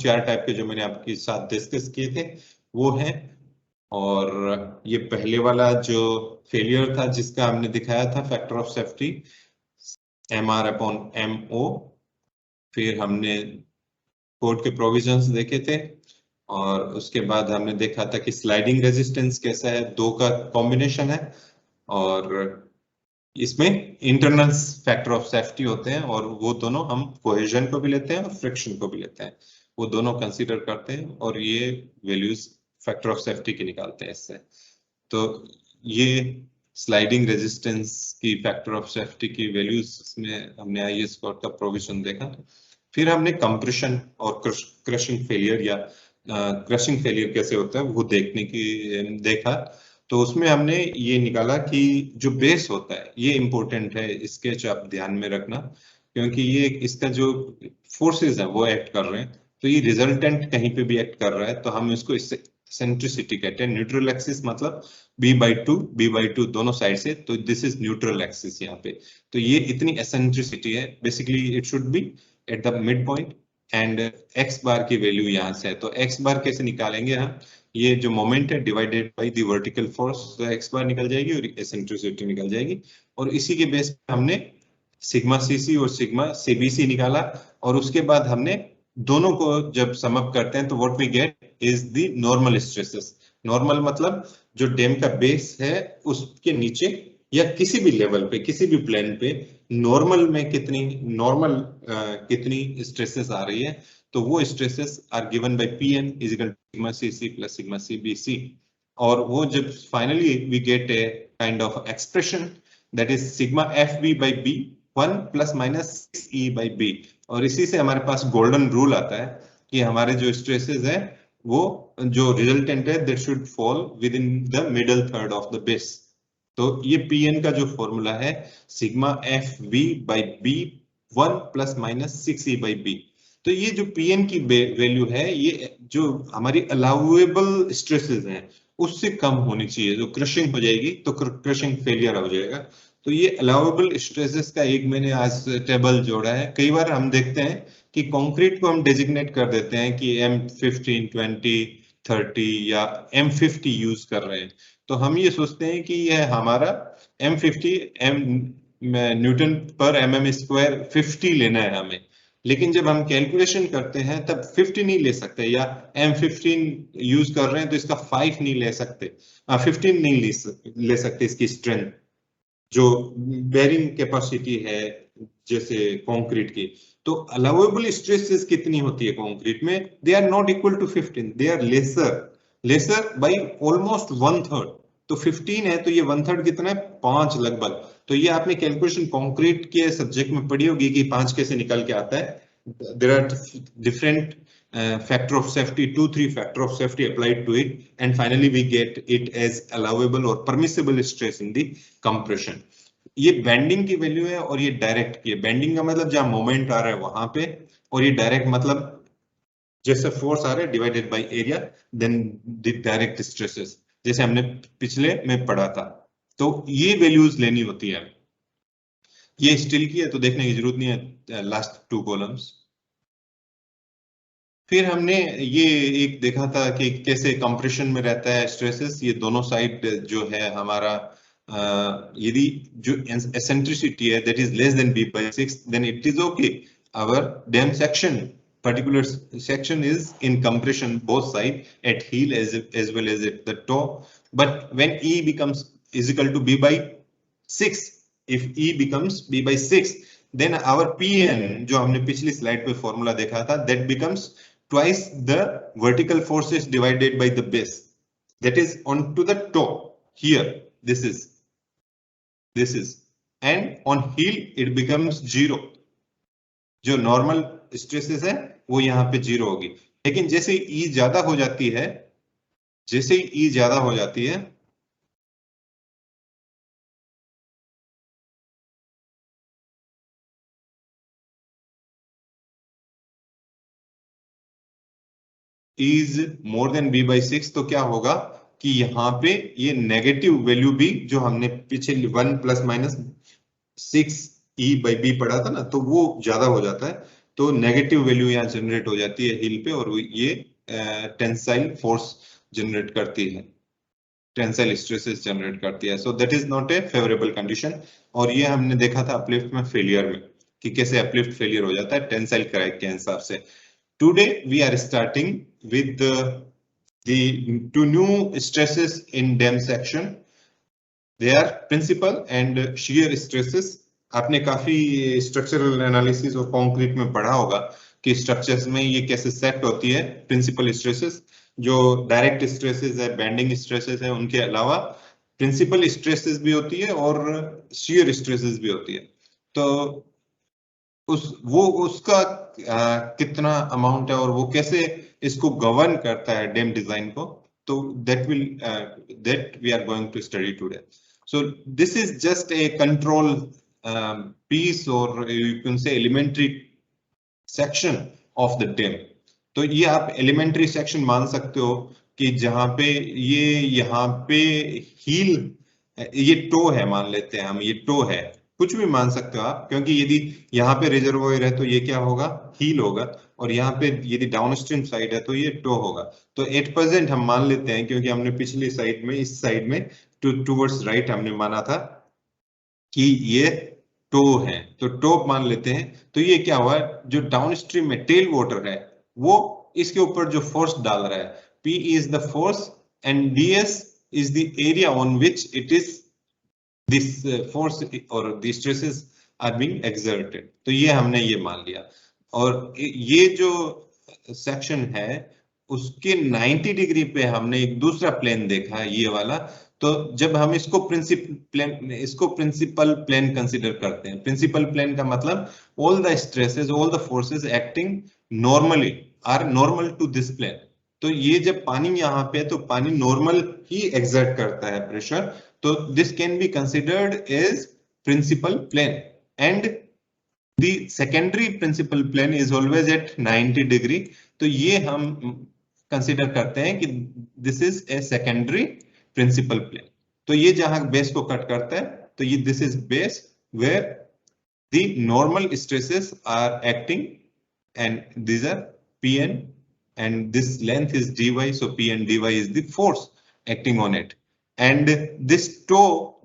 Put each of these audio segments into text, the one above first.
4 type के जो मैंने आपके साथ डिस्कस किए थे वो हैं। और ये पहले वाला जो फेलियर था जिसका हमने दिखाया था फैक्टर ऑफ सेफ्टी MR/MO, फिर हमने कोड के प्रोविजंस देखे थे, और उसके बाद हमने देखा था कि स्लाइडिंग रेजिस्टेंस कैसा है, दो का कॉम्बिनेशन है, और इसमें इंटरनल फैक्टर ऑफ सेफ्टी होते हैं, और वो दोनों हम कोहेजन को भी लेते हैं और फ्रिक्शन को भी लेते हैं, वो दोनों कंसीडर करते हैं, और ये वैल्यूज फैक्टर ऑफ सेफ्टी की निकालते हैं इससे। तो ये स्लाइडिंग रेजिस्टेंस की फैक्टर ऑफ सेफ्टी की वैल्यूज में हमने IS कोड का प्रोविजन देखा। फिर हमने कंप्रेशन और क्रशिंग फेलियर या क्रशिंग फेलियर कैसे होता है वो देखने की देखा। तो उसमें हमने ये निकाला कि जो बेस होता है ये इंपॉर्टेंट है, इसके आप ध्यान में रखना, क्योंकि ये इसका जो फोर्सेस है वो एक्ट कर रहे हैं, तो ये रिजल्टेंट कहीं पे भी एक्ट कर रहा है तो हम इसको इससे सेंट्रिसिटी कहते हैं। न्यूट्रल एक्सिस मतलब b/2 दोनों साइड से, तो दिस इज न्यूट्रल एक्सिस यहाँ पे। तो ये इतनी एसेंट्रिसिटी है, basically it should be at the mid point, and x बार की वैल्यू यहाँ से है। तो x बार कैसे निकालेंगे हम, ये जो मोमेंट है divided by the vertical force, तो x बार निकल जाएगी और एसेंट्रिसिटी निकल जाएगी, और इसी के बेस पे हमने सिग्मा CC और सिग्मा CBC निकाला, और उसके बाद हमने दोनों को जब सम अप करते हैं तो what we get is the normal stresses. Normal मतलब जो डैम का बेस है उसके नीचे या किसी भी लेवल पे, किसी भी प्लेन पे नॉर्मल में कितनी स्ट्रेसेस आ रही है, तो वो stresses are given by Pn is equal to sigma CC plus sigma CBC। और वो जब finally we get a kind of expression that is sigma FB by B 1 plus minus 6E/B। और इसी से हमारे पास गोल्डन रूल आता है कि हमारे जो स्ट्रेसेस है वो जो रिजल्टेंट है that should fall with in the middle third of the base. तो ये Pn का जो फॉर्मूला है sigma FB/B 1 plus minus 6E/B। तो ये जो Pn की वैल्यू है ये जो हमारी अलाउएबल स्ट्रेसेस हैं उससे कम होनी चाहिए, जो क्रशिंग हो जाएगी तो क्रशिंग फेलियर हो जाएगा। तो ये अलाउएबल स्ट्रेसेस का एक मैंने आज टेबल जोड़ा है। कई बार हम देखते हैं कि कंक्रीट को हम डेजिग्नेट कर देते हैं कि M15, 20, 30 या M50 यूज कर रहे हैं, तो हम ये सोचते हैं कि यह हमारा M50 न्यूटन पर mm² 50 लेना है हमें, लेकिन जब हम कैलकुलेशन करते हैं तब 50 नहीं ले सकते, या M15 यूज कर रहे हैं तो इसका 5 नहीं ले सकते, 15 नहीं ले सकते इसकी स्ट्रेंथ जो बेरिंग कैपेसिटी है जैसे कंक्रीट की। तो अलाउएबल स्ट्रेसेस कितनी होती है कंक्रीट में, they are not equal to 15, they are lesser by almost 1/3। तो 15 है तो ये 1/3 कितना है, 5 लगभग। तो ये आपने कैलकुलेशन कंक्रीट के सब्जेक्ट में पढ़ी होगी कि 5 कैसे निकल के आता है। There are different factor of safety, 2-3 factor of safety applied to it, and finally we get it as allowable or permissible stress in the compression. ये बेंडिंग की वैल्यू है और ये डायरेक्ट की है। बेंडिंग का मतलब जहां मोमेंट आ रहा है वहां पे, और ये डायरेक्ट मतलब जैसे फोर्स आ रहा है divided by area, then the direct stresses, जैसे हमने पिछले में पढ़ा था। तो ये वैल्यूज लेनी होती है। ये स्टील की है तो देखने की जरूरत नहीं है लास्ट 2 कॉलम्स। फिर हमने ये एक देखा था कि कैसे कंप्रेशन में रहता है स्ट्रेसेस, ये दोनों साइड जो है हमारा यदि जो एसेंट्रिसिटी है that is less than B/6 then it is okay, our dam section particular section is in compression both side at heel as well as at the toe. But when E becomes is equal to B/6, if E becomes B/6 then our Pn जो हमने पिछली slide पे formula देखा था that becomes twice the vertical forces divided by the base, that is onto the toe here, this is, and on heel it becomes 0। जो normal stresses है वो यहाँ पे 0 होगी, लेकिन जैसे E ज्यादा हो जाती है, जैसे ही E ज्यादा हो जाती है इज मोर देन B/6, तो क्या होगा कि यहाँ पे ये नेगेटिव वैल्यू भी जो हमने पीछे 1 प्लस माइनस 6E/B पढ़ा था ना, तो वो ज्यादा हो जाता है। तो नेगेटिव वैल्यू यहाँ जनरेट हो जाती है हील पे, और ये टेंसाइल फोर्स जनरेट करती है, टेंसाइल स्ट्रेसेस जनरेट करती है. So that is not a favourable condition. और ये हमने देखा था अपलिफ्ट में फेलियर में कि कैसे अपलिफ्ट फेलियर हो जाता है टेंसाइल क्रैक के हिसाब से. Today we are starting with the two new stresses in dam section. They are principal and shear stresses. आपने काफी स्ट्रक्चरल एनालिसिस और कंक्रीट में पढ़ा होगा कि स्ट्रक्चर्स में ये कैसे सेट होती है. प्रिंसिपल स्ट्रेसेस जो डायरेक्ट स्ट्रेसेस है, बेंडिंग स्ट्रेसेस है, उनके अलावा प्रिंसिपल स्ट्रेसेस भी होती है और shear स्ट्रेसेस भी होती है. तो उसका कितना अमाउंट है और वो कैसे इसको गवर्न करता है डैम डिजाइन को, तो that we are going to study today. So this is just a control piece और you can say elementary section of the dam. तो ये आप एलिमेंट्री सेक्शन मान सकते हो कि जहां पे ये यहाँ पे हील, ये टो है मान लेते हैं हम, ये टो है, कुछ भी मान सकते हो आप, क्योंकि यदि यहाँ पे रिजर्वोयर है तो ये क्या होगा, हील होगा, और यहाँ पे यदि डाउनस्ट्रीम साइड है तो ये टो होगा. तो 8% हम मान लेते हैं, क्योंकि हमने पिछली साइड में, इस साइड में टूवर्ड्स राइट हमने माना था कि ये टो है, तो टो मान लेते हैं. तो ये क्या हुआ, जो डाउनस्ट्रीम में टेल वाटर है वो इसके ऊपर जो फोर्स डाल रहा है, P is the force and ds is the area on which it is this force or the stresses are being exerted. तो ये हमने ये मान लिया. और ये जो सेक्शन है उसके 90 डिग्री पे हमने एक दूसरा प्लेन देखा है, ये वाला. तो जब हम इसको प्रिंसिपल प्लेन कंसीडर करते हैं, प्रिंसिपल प्लेन का मतलब all the stresses, all the forces acting normally are normal to this plane. तो ये जब पानी यहाँ पे, तो पानी नॉर्मल ही एक्सर्ट करता है प्रेशर. तो this can be considered as principal plane, and the secondary principal plane is always at 90 degree. तो ये हम कंसिडर करते हैं कि this is a secondary principal plane. तो ये जहां बेस को कट करता है, तो ये this is base where the normal stresses are acting, and these are Pn, and this length is dy, so P and dy is the force acting on it. And this toe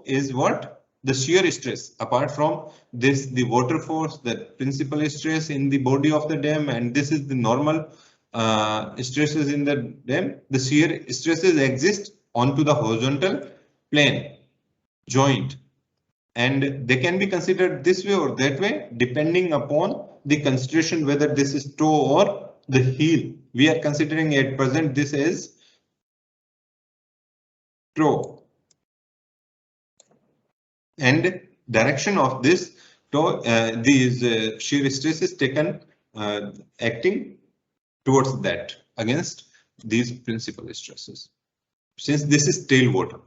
is what? The shear stress. Apart from this, the water force, the principal stress in the body of the dam, and this is the normal stresses in the dam. The shear stresses exist onto the horizontal plane joint, and they can be considered this way or that way depending upon the consideration whether this is toe or the heel. We are considering at present this is toe, and direction of this toe, these shear stress is taken acting towards that, against these principal stresses, since this is tail water.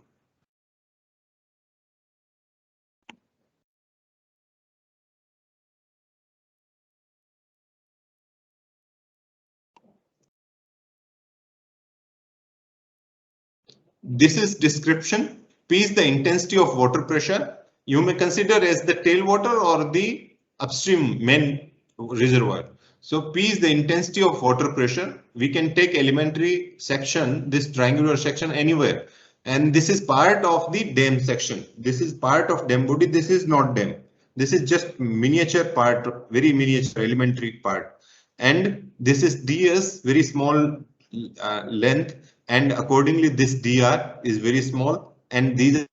This is description. P is the intensity of water pressure. You may consider as the tailwater or the upstream main reservoir. So P is the intensity of water pressure. We can take elementary section, this triangular section, anywhere. And this is part of the dam section. This is part of dam body. This is not dam. This is just miniature part, very miniature elementary part. And this is ds, very small length. And accordingly, this dr is very small, and these are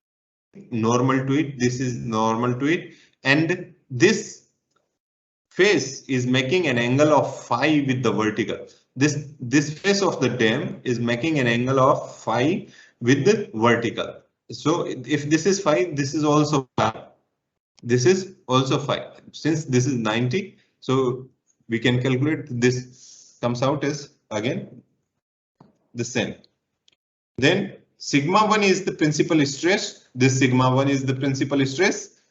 normal to it. This is normal to it, and this face is making an angle of phi with the vertical. This face of the dam is making an angle of phi with the vertical. So if this is phi, this is also phi. This is also phi. Since this is 90, so we can calculate this comes out as again the same. Then sigma 1 is the principal stress. This sigma 1 is the principal stress.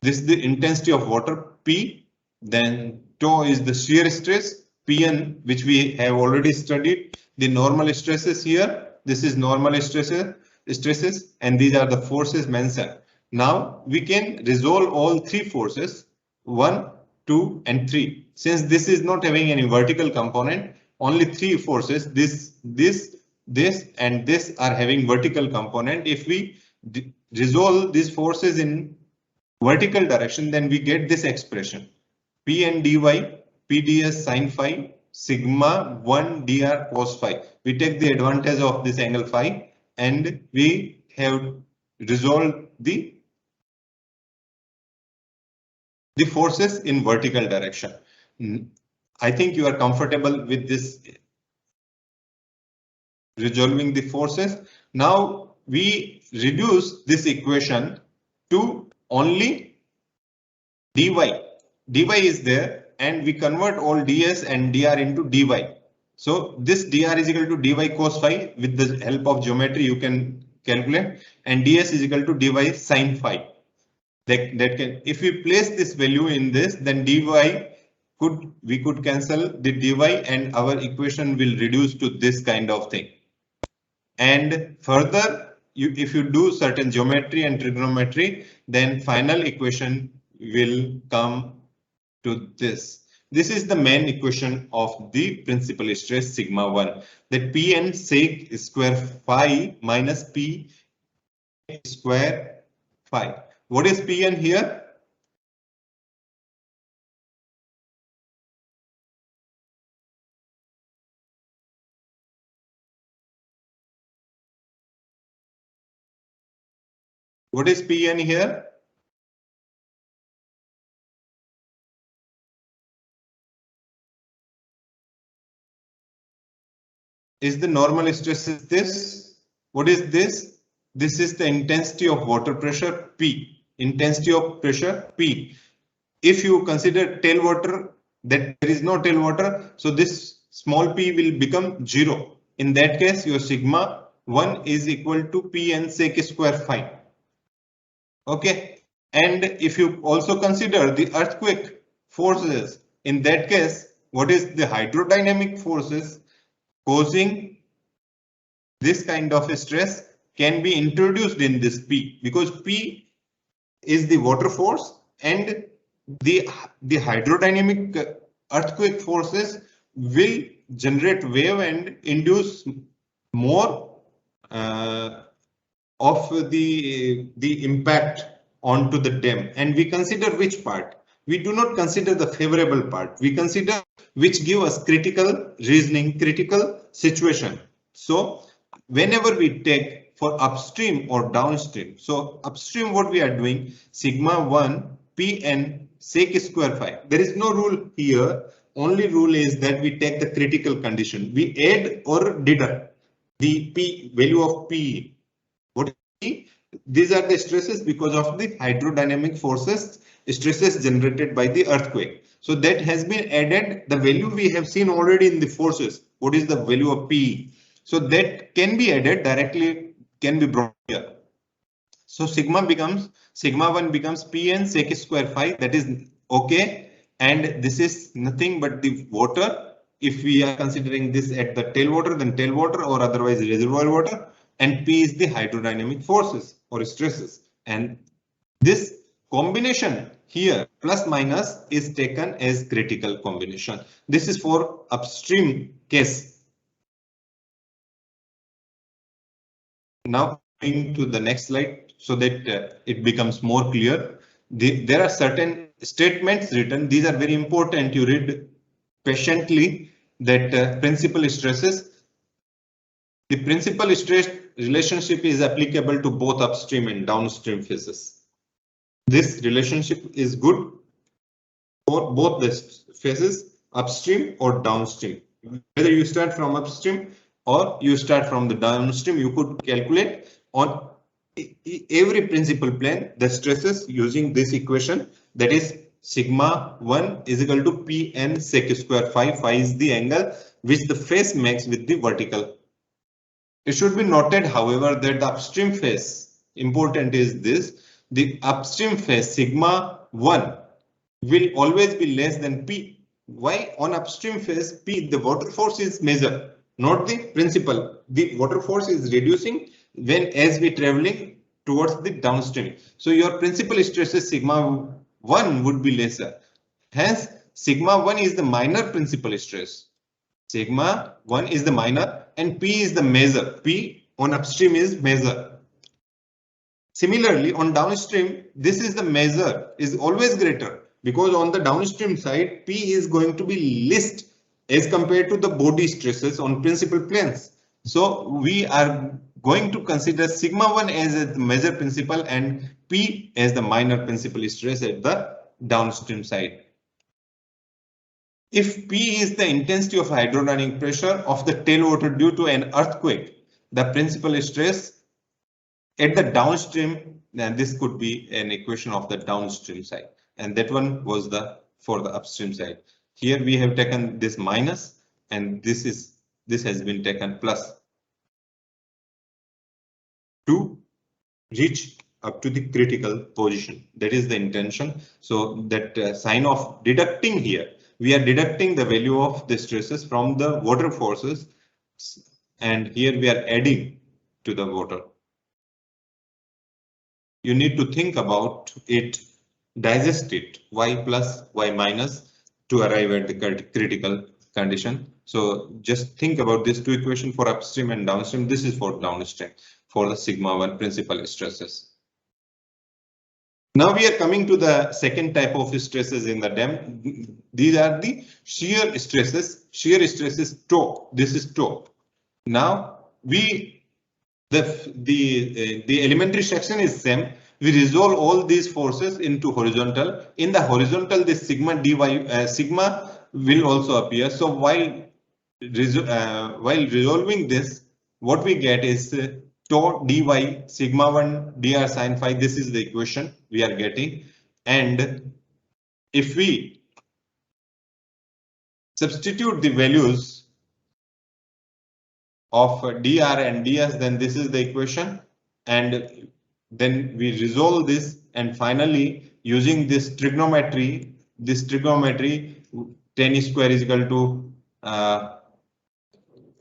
This is the intensity of water P. Then tau is the shear stress Pn, which we have already studied. The normal stresses here. This is normal stresses, and these are the forces mentioned. Now we can resolve all three forces 1, 2, and 3. Since this is not having any vertical component, only 3 forces, this, and this are having vertical component. If we resolve these forces in vertical direction, then we get this expression P and dy, P ds sine phi, sigma 1 dr cos phi. We take the advantage of this angle phi and we have resolved the forces in vertical direction. I think you are comfortable with this resolving the forces. Now we reduce this equation to only dy. dy is there and we convert all ds and dr into dy. So this dr is equal to dy cos phi. With the help of geometry you can calculate, and ds is equal to dy sin phi. That can, if we place this value in this, then we could cancel the dy and our equation will reduce to this kind of thing. And further, if you do certain geometry and trigonometry, then final equation will come to this. This is the main equation of the principal stress sigma 1, that Pn sec square phi minus P square phi. What is Pn here? What is Pn here? Is the normal stress is this? What is this? This is the intensity of water pressure P. Intensity of pressure P. If you consider tailwater, that there is no tailwater, so this small p will become 0. In that case, your sigma 1 is equal to Pn sec square phi. Okay, and if you also consider the earthquake forces, in that case, what is the hydrodynamic forces causing this kind of stress can be introduced in this P, because P is the water force and the hydrodynamic earthquake forces will generate wave and induce more of the impact onto the dam. And we consider which part? We do not consider the favorable part. We consider which give us critical reasoning, critical situation. So whenever we take for upstream or downstream, so upstream what we are doing, sigma 1 Pn sec square phi. There is no rule here. Only rule is that we take the critical condition. We add or deduct the P value of P. What is P? These are the stresses because of the hydrodynamic forces, stresses generated by the earthquake. So that has been added. The value we have seen already in the forces. What is the value of P? So that can be added directly, can be brought here. So sigma 1 becomes Pn sec square phi. That is okay. And this is nothing but the water. If we are considering this at the tailwater, then tailwater or otherwise reservoir water. And P is the hydrodynamic forces or stresses. And this combination here plus minus is taken as critical combination. This is for upstream case. Now going to the next slide so that it becomes more clear. There are certain statements written. These are very important. You read patiently that principal stresses. The principal stress relationship is applicable to both upstream and downstream phases. This relationship is good for both the phases, upstream or downstream. Whether you start from upstream or you start from the downstream, you could calculate on every principal plane the stresses using this equation, that is sigma 1 is equal to Pn sec square phi. Phi is the angle which the phase makes with the vertical. It should be noted, however, that the upstream phase, important is this, the upstream phase sigma 1 will always be less than P. Why? On upstream phase P, the water force is measured, not the principal. The water force is reducing when as we traveling towards the downstream. So your principal stress is sigma 1 would be lesser. Hence, sigma 1 is the minor principal stress. Sigma 1 is the minor and P is the major. P on upstream is major. Similarly, on downstream, this is the major is always greater because on the downstream side, P is going to be least as compared to the body stresses on principal planes. So we are going to consider sigma 1 as the major principal and P as the minor principal stress at the downstream side. If P is the intensity of hydrodynamic pressure of the tailwater due to an earthquake, the principal stress at the downstream, then this could be an equation of the downstream side, and that one was for the upstream side. Here we have taken this minus, and this has been taken plus to reach up to the critical position. That is the intention. So that sign of deducting here, we are deducting the value of the stresses from the water forces, and here we are adding to the water. You need to think about it, digest it, y plus, y minus, to arrive at the critical condition. So just think about these two equations for upstream and downstream. This is for downstream for the sigma 1 principal stresses. Now we are coming to the second type of stresses in the dam. These are the shear stresses. Shear stress is toe. This is toe. Now the elementary section is same. We resolve all these forces into horizontal. In the horizontal, this sigma dy sigma will also appear. So while resolving this, what we get is tau dy sigma 1 dr sin phi. This is the equation we are getting, and if we substitute the values of dr and ds, then this is the equation, and then we resolve this, and finally using this trigonometry, tan square is equal to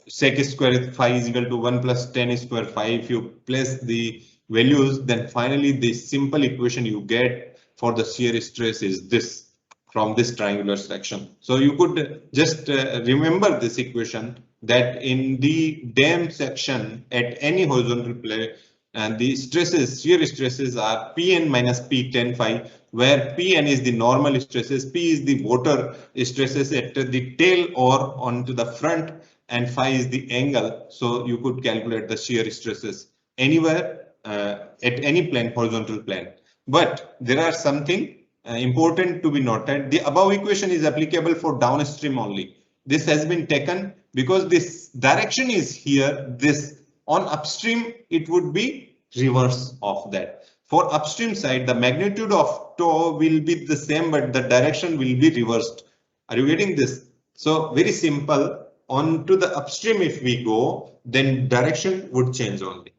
sec square phi is equal to 1 plus tan square phi. If you place the values, then finally the simple equation you get for the shear stress is this from this triangular section. So you could just remember this equation, that in the dam section at any horizontal plane, and the stresses, shear stresses, are Pn minus P tan phi, where Pn is the normal stresses, P is the water stresses at the tail or onto the front, and phi is the angle. So you could calculate the shear stresses anywhere at any plane, horizontal plane. But there are something important to be noted. The above equation is applicable for downstream only. This has been taken because this direction is here. This on upstream, it would be reverse of that. For upstream side, the magnitude of tau will be the same, but the direction will be reversed. Are you getting this? So very simple. On to the upstream, if we go, then direction would change only.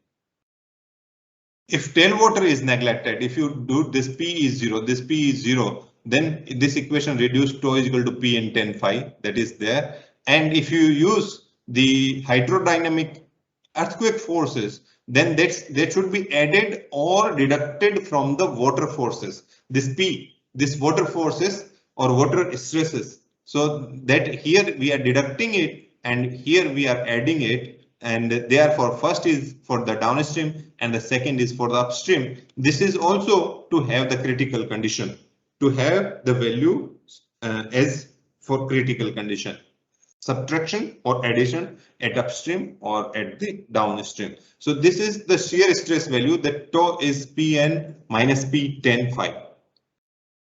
If tailwater is neglected, if you do this P is 0, this P is 0, then this equation reduced tau is equal to P and tan phi, that is there. And if you use the hydrodynamic earthquake forces, then that should be added or deducted from the water forces. This P, this water forces or water stresses. So that here we are deducting it and here we are adding it, and therefore first is for the downstream and the second is for the upstream. This is also to have the critical condition, to have the value as for critical condition. Subtraction or addition at upstream or at the downstream. So this is the shear stress value, that tau is Pn minus P tan phi.